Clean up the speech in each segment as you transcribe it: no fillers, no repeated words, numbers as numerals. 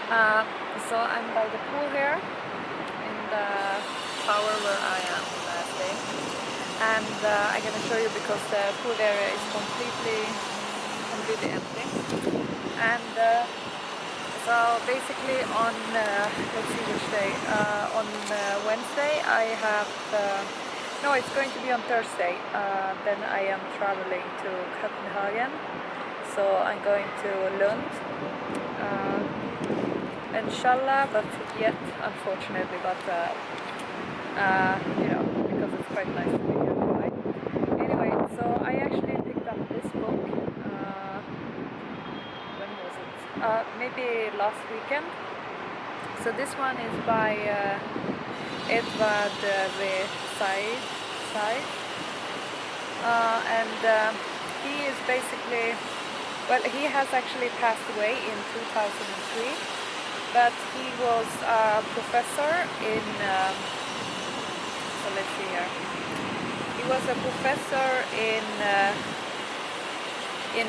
Uh, so I'm by the pool here in the tower where I am staying, and I'm gonna show you because the pool area is completely empty. And so basically on let's see which day. On Wednesday I have. No, it's going to be on Thursday. Then I am traveling to Copenhagen, so I'm going to Lund. Inshallah, but yet unfortunately, but you know, because it's quite nice to be here in Dubai. Anyway, so I actually picked up this book. When was it? Maybe last weekend. So this one is by Edward V. Said. And he is basically, well, he has actually passed away in 2003, but he was a professor in, so let's see here, he was a professor in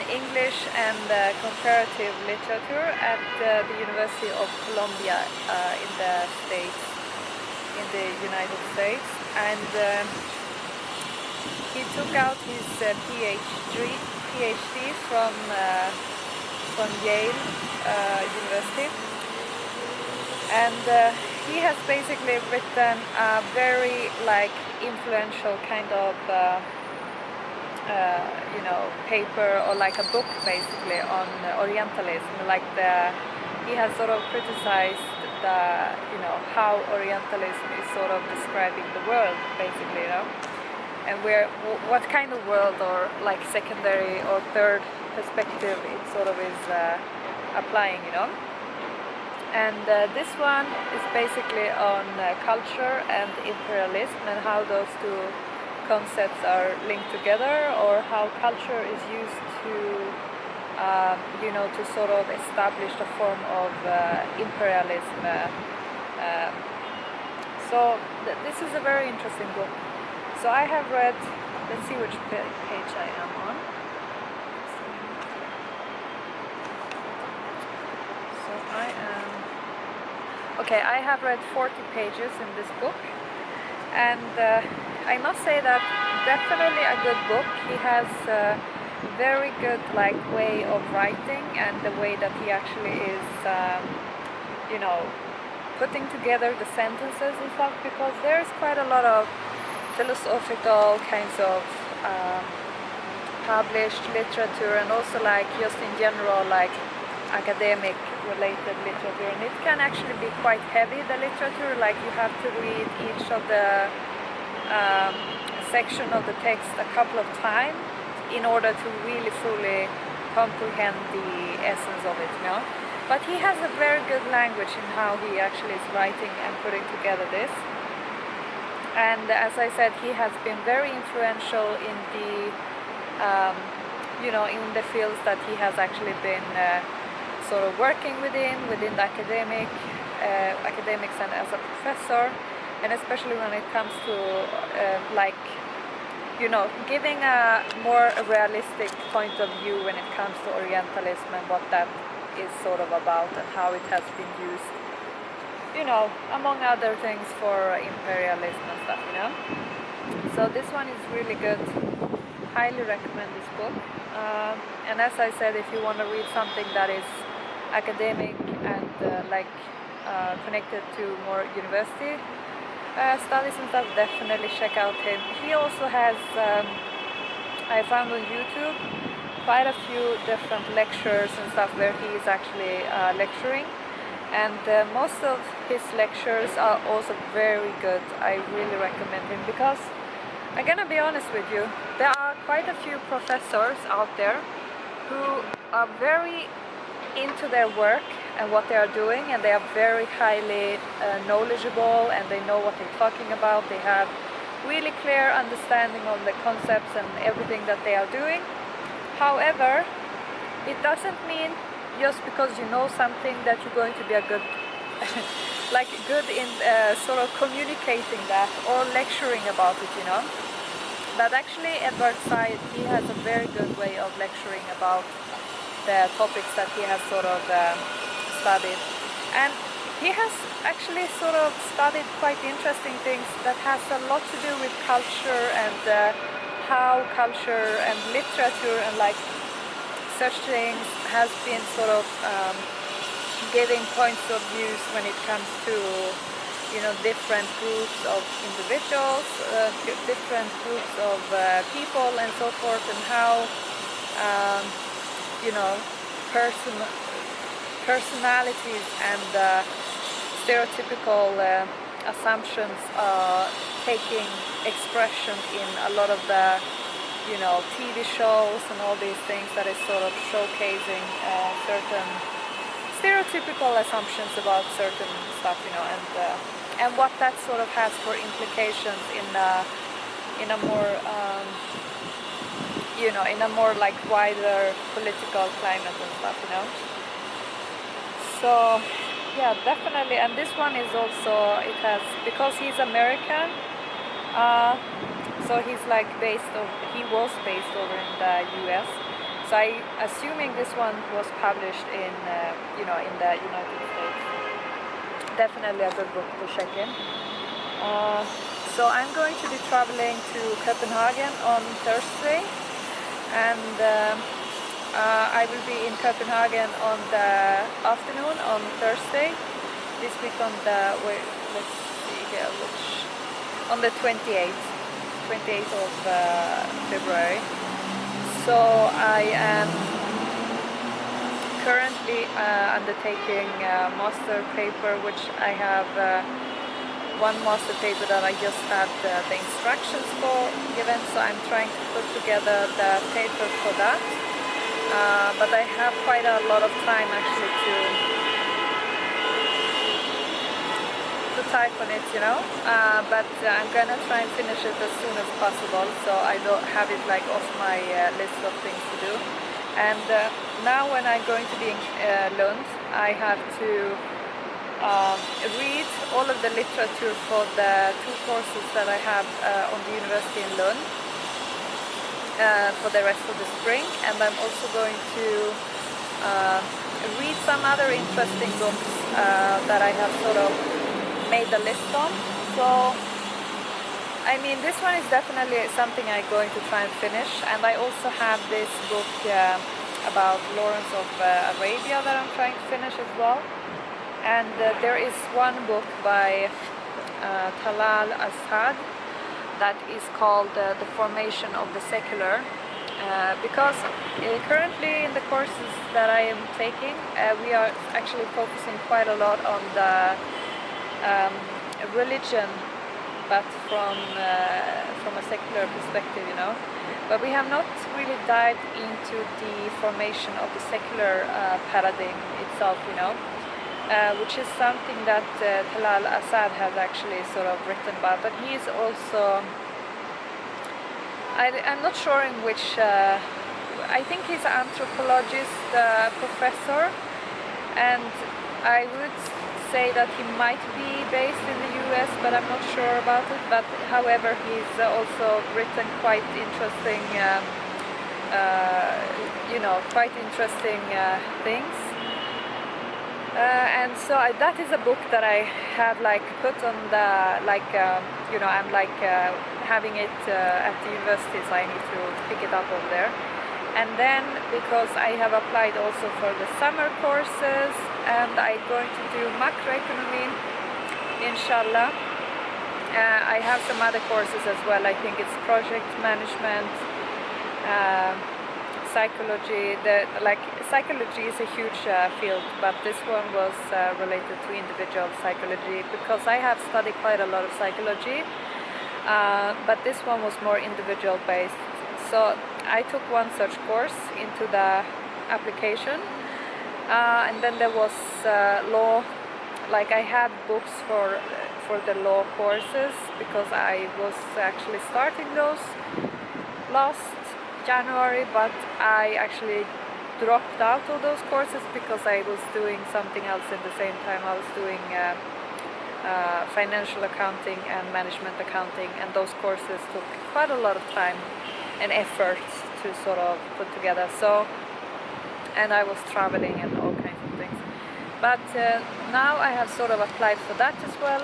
English and comparative literature at the University of Columbia in the States, in the United States, and he took out his PhD from Yale University, and he has basically written a very influential kind of you know, paper, or like a book basically on Orientalism. He has sort of criticized how Orientalism is sort of describing the world basically, you know, and what kind of world, or like secondary or third perspective it sort of is applying, you know. And this one is basically on culture and imperialism, and how those two concepts are linked together, or how culture is used to you know, to sort of establish a form of imperialism. So this is a very interesting book. So I have read, let's see which page I am on. So I am, okay, I have read 40 pages in this book, and I must say that definitely a good book. He has a very good way of writing, and the way that he actually is you know, putting together the sentences and stuff, because there's quite a lot of philosophical kinds of published literature, and also just in general academic related literature, and it can actually be quite heavy, the literature. You have to read each of the section of the text a couple of times in order to really fully comprehend the essence of it, you know. But he has a very good language in how he actually is writing and putting together this. And as I said, he has been very influential in the you know, in the fields that he has actually been sort of working within the academics, and as a professor, and especially when it comes to you know, giving a more realistic point of view when it comes to Orientalism and what that is sort of about, and how it has been used, you know, among other things for imperialism and stuff, you know. So this one is really good. Highly recommend this book. And as I said, if you want to read something that is academic and connected to more university studies and stuff, definitely check out him. He also has, I found on YouTube, quite a few different lectures and stuff where he is actually lecturing, and most of his lectures are also very good. I really recommend him, because I'm gonna be honest with you, there are quite a few professors out there who are very into their work and what they are doing, and they are very highly knowledgeable, and they know what they're talking about. They have really clear understanding of the concepts and everything that they are doing. However, it doesn't mean just because you know something that you're going to be a good good in sort of communicating that or lecturing about it, you know. But actually Edward Said, he has a very good way of lecturing about the topics that he has sort of studied. And he has actually sort of studied quite interesting things that has a lot to do with culture and how culture and literature and like such things has been sort of giving points of views when it comes to, you know, different groups of individuals, different groups of people and so forth, and how you know, personalities and stereotypical assumptions are taking expression in a lot of the, you know, TV shows and all these things that is sort of showcasing certain stereotypical assumptions about certain stuff, you know, and what that sort of has for implications in a more you know, in a more like wider political climate and stuff, you know. So yeah, definitely. And this one is also, it has, because he's American, so he's like he was based over in the US. So I assuming this one was published in you know, in the United States. Definitely a good book to check in. So I'm going to be traveling to Copenhagen on Thursday, and I will be in Copenhagen on the afternoon on Thursday. This week on the, wait, let's see here, on the 28th of February. So I am currently undertaking a master paper, which I have one master paper that I just had the instructions for given, so I'm trying to put together the paper for that. But I have quite a lot of time actually to type on it, you know. But I'm gonna try and finish it as soon as possible, so I don't have it like off my list of things to do. And now when I'm going to be in Lund, I have to read all of the literature for the 2 courses that I have on the university in Lund for the rest of the spring, and I'm also going to read some other interesting books that I have sort of made a list on. So I mean, this one is definitely something I'm going to try and finish, and I also have this book about Lawrence of Arabia that I'm trying to finish as well. And there is one book by Talal Assad that is called The Formation of the Secular, because currently in the courses that I am taking, we are actually focusing quite a lot on the religion, but from a secular perspective, you know. But we have not really dived into the formation of the secular paradigm itself, you know. Which is something that Talal Assad has actually sort of written about, but he is also, I'm not sure in which, I think he's an anthropologist professor, and I would say that he might be based in the US, but I'm not sure about it. But however, he's also written quite interesting, you know, quite interesting things. And so that is a book that I have like put on the, like, you know, I'm like having it at the university, so I need to pick it up over there. And then because I have applied also for the summer courses, and I'm going to do macroeconomy, inshallah. I have some other courses as well. I think it's project management, psychology. Psychology is a huge field, but this one was related to individual psychology, because I have studied quite a lot of psychology, but this one was more individual based. So I took one such course into the application, and then there was law. Like I had books for the law courses, because I was actually starting those last January, but I actually dropped out of those courses because I was doing something else at the same time. I was doing financial accounting and management accounting, and those courses took quite a lot of time and effort to sort of put together. So, and I was traveling and all kinds of things. But now I have sort of applied for that as well,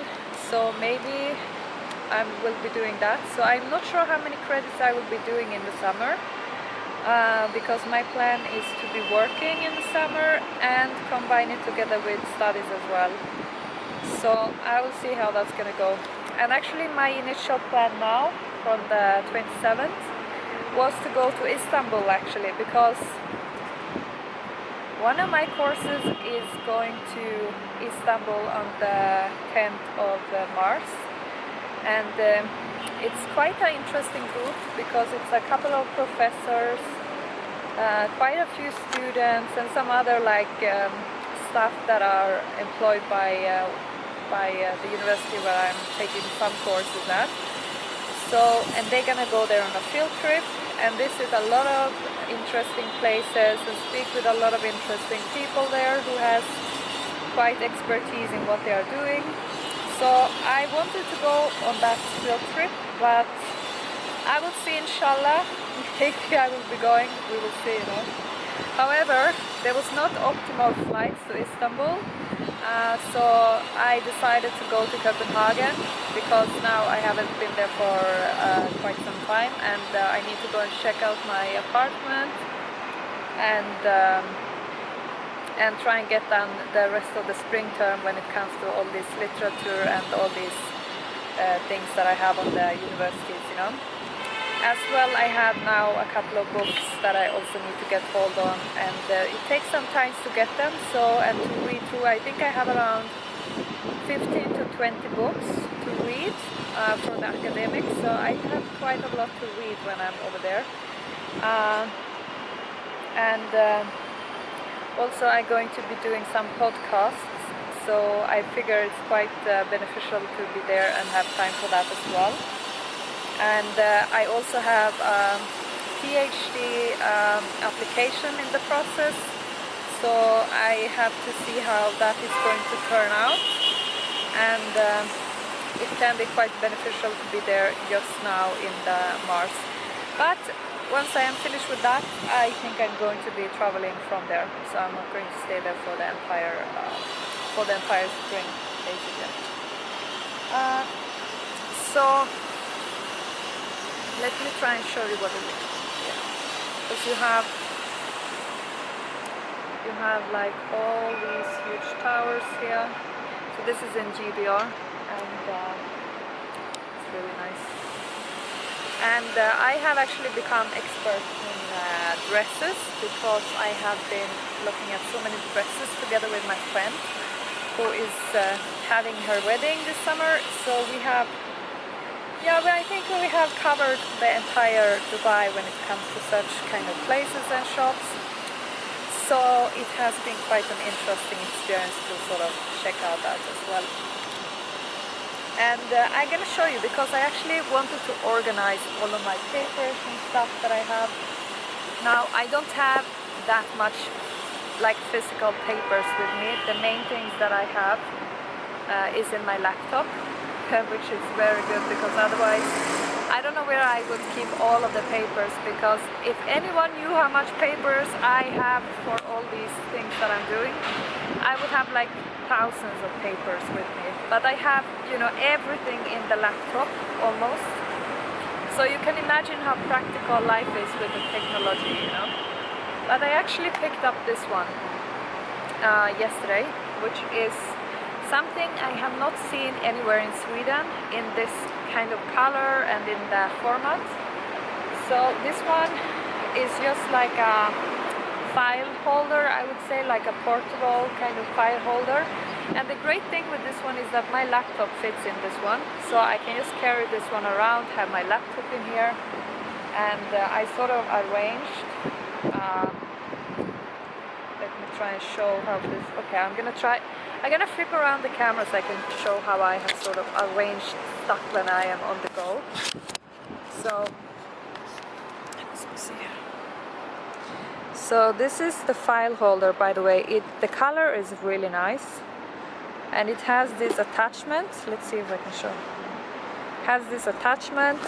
so maybe I will be doing that. So I'm not sure how many credits I will be doing in the summer, because my plan is to be working in the summer and combine it together with studies as well. So I will see how that's gonna go. And actually my initial plan now from the 27th was to go to Istanbul, actually, because one of my courses is going to Istanbul on the 10th of March, and it's quite an interesting group because it's a couple of professors, quite a few students, and some other staff that are employed by the university where I'm taking some courses at. So, and they're gonna go there on a field trip and visit a lot of interesting places and speak with a lot of interesting people there who has quite expertise in what they are doing. So I wanted to go on that field trip, but I will see, inshallah. Maybe I will be going, we will see, you know. However, there was not optimal flights to Istanbul, so I decided to go to Copenhagen, because now I haven't been there for quite some time, and I need to go and check out my apartment and try and get done the rest of the spring term when it comes to all this literature and all these things that I have on the universities, you know. As well, I have now a couple of books that I also need to get hold on, and it takes some time to get them, so, and to read through. I think I have around 15 to 20 books to read for the academics, so I have quite a lot to read when I'm over there. Also I'm going to be doing some podcasts, so I figure it's quite beneficial to be there and have time for that as well. And I also have a PhD application in the process, so I have to see how that is going to turn out, and it can be quite beneficial to be there just now in the Mars. But once I am finished with that, I think I'm going to be traveling from there, so I'm not going to stay there for the entire spring, basically. So let me try and show you what it is. Because you have like all these huge towers here. So this is in GBR, and it's really nice. And I have actually become expert in dresses, because I have been looking at so many dresses together with my friend who is having her wedding this summer. So we have, I think we have covered the entire Dubai when it comes to such kind of places and shops. So it has been quite an interesting experience to sort of check out that as well. And I'm gonna show you, because I actually wanted to organize all of my papers and stuff that I have. Now I don't have that much like physical papers with me. The main things that I have is in my laptop, which is very good, because otherwise I don't know where I would keep all of the papers, because if anyone knew how much papers I have for all these things that I'm doing, I would have like thousands of papers with me. But I have, you know, everything in the laptop almost, so you can imagine how practical life is with the technology, you know. But I actually picked up this one yesterday, which is something I have not seen anywhere in Sweden in this kind of color and in that format. So this one is just like a file holder, I would say, like a portable kind of file holder. And the great thing with this one is that my laptop fits in this one, so I can just carry this one around, have my laptop in here, and I sort of arranged. Let me try and show how this. Okay, I'm gonna flip around the camera so I can show how I have sort of arranged stuff when I am on the go. So, let's see here. So this is the file holder, by the way. The color is really nice, and it has this attachment. Let's see if I can show. It has this attachment,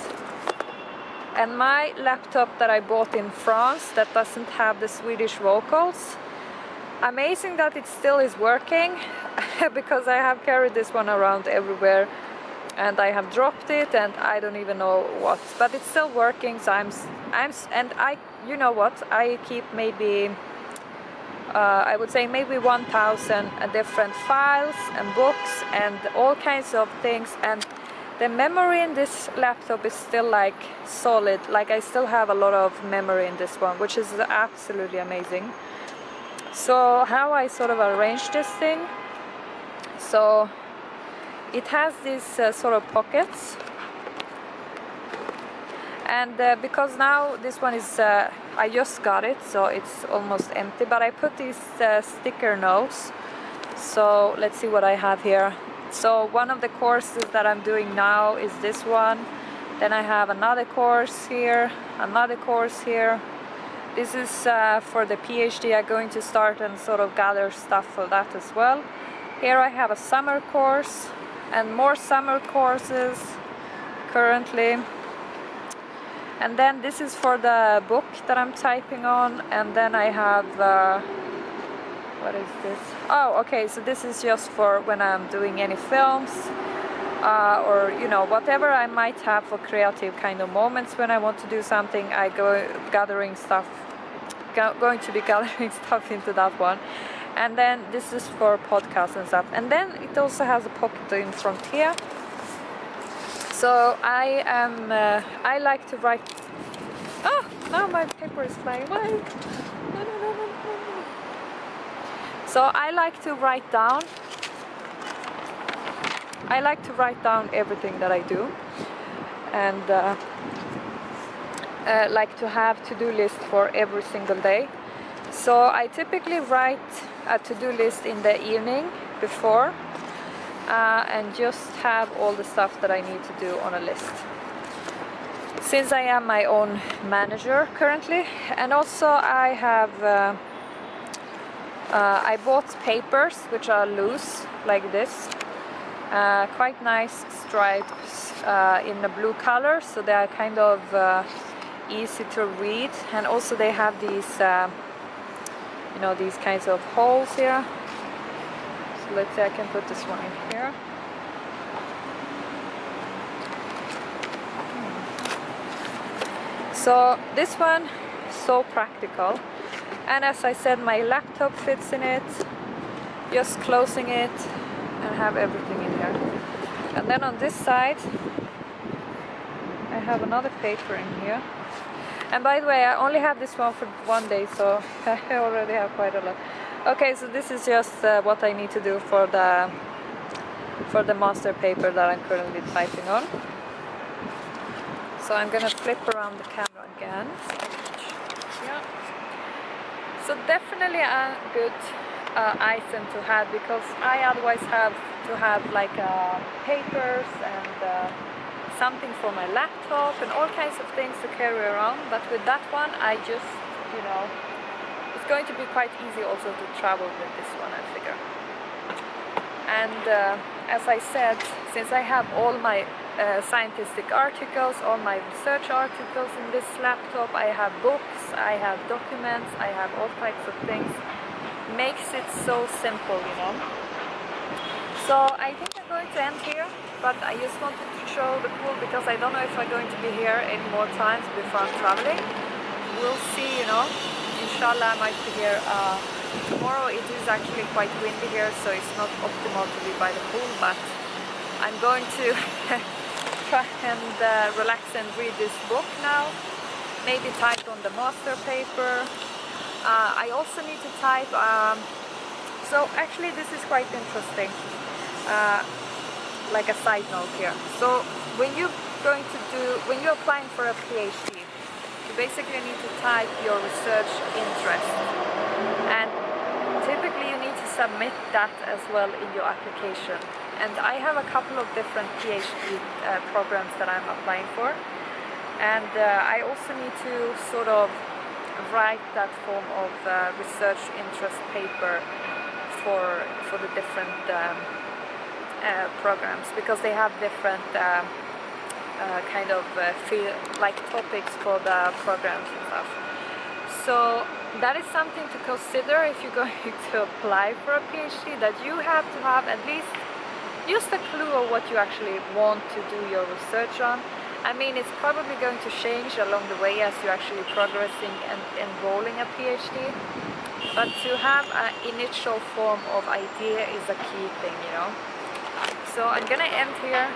and my laptop that I bought in France that doesn't have the Swedish vocals, amazing that it still is working because I have carried this one around everywhere and I have dropped it and I don't even know what, but it's still working. So you know what, I keep maybe I would say maybe 1,000 different files and books and all kinds of things, and the memory in this laptop is still like solid. Like I still have a lot of memory in this one, which is absolutely amazing. So how I sort of arranged this thing, so it has these sort of pockets, and because now this one is I just got it, so it's almost empty, but I put these sticker notes. So let's see what I have here. So one of the courses that I'm doing now is this one. Then I have another course here, another course here. This is for the PhD. I'm going to start and sort of gather stuff for that as well. Here I have a summer course and more summer courses currently. And then this is for the book that I'm typing on. And then I have, what is this? Oh, okay, so this is just for when I'm doing any films or, you know, whatever I might have for creative kind of moments when I want to do something. I go gathering stuff, going to be gathering stuff into that one. And then this is for podcasts and stuff. And then it also has a pocket in front here. So I like to write. Oh, now my paper is flying away. No. So I like to write down. I like to write down everything that I do, and like to have to-do list for every single day. So I typically write a to-do list in the evening before. And just have all the stuff that I need to do on a list. Since I am my own manager currently, and also I have I bought papers which are loose like this, quite nice stripes in the blue color, so they are kind of easy to read, and also they have these you know, these kinds of holes here. So let's say I can put this one in here. So this one is so practical, and as I said, my laptop fits in it, just closing it and have everything in here. And then on this side I have another paper in here. And by the way, I only have this one for one day, so I already have quite a lot. Okay, so this is just what I need to do for the master paper that I'm currently typing on. So I'm gonna flip around the camera again. Yeah. So definitely a good item to have, because I otherwise have to have like papers and something for my laptop and all kinds of things to carry around. But with that one, I just, you know, it's going to be quite easy also to travel with this one, I figure. And as I said, since I have all my scientific articles, all my research articles in this laptop, I have books, I have documents, I have all types of things. Makes it so simple, you know. So I think I'm going to end here, but I just wanted to show the pool because I don't know if I'm going to be here any more times before I'm traveling. We'll see, you know. Inshallah, I might be here tomorrow. It is actually quite windy here, so it's not optimal to be by the pool, but I'm going to try and relax and read this book now. Maybe type on the master paper. I also need to type, so actually this is quite interesting, like a side note here. So when you're applying for a PhD, you basically need to type your research interest, and typically you need to submit that as well in your application. And I have a couple of different PhD programs that I'm applying for, and I also need to sort of write that form of research interest paper for the different programs, because they have different kind of field, like topics for the programs and stuff. So that is something to consider if you're going to apply for a PhD, that you have to have at least just a clue of what you actually want to do your research on. I mean, it's probably going to change along the way as you're actually progressing and enrolling a PhD, but to have an initial form of idea is a key thing, you know. So I'm gonna end here.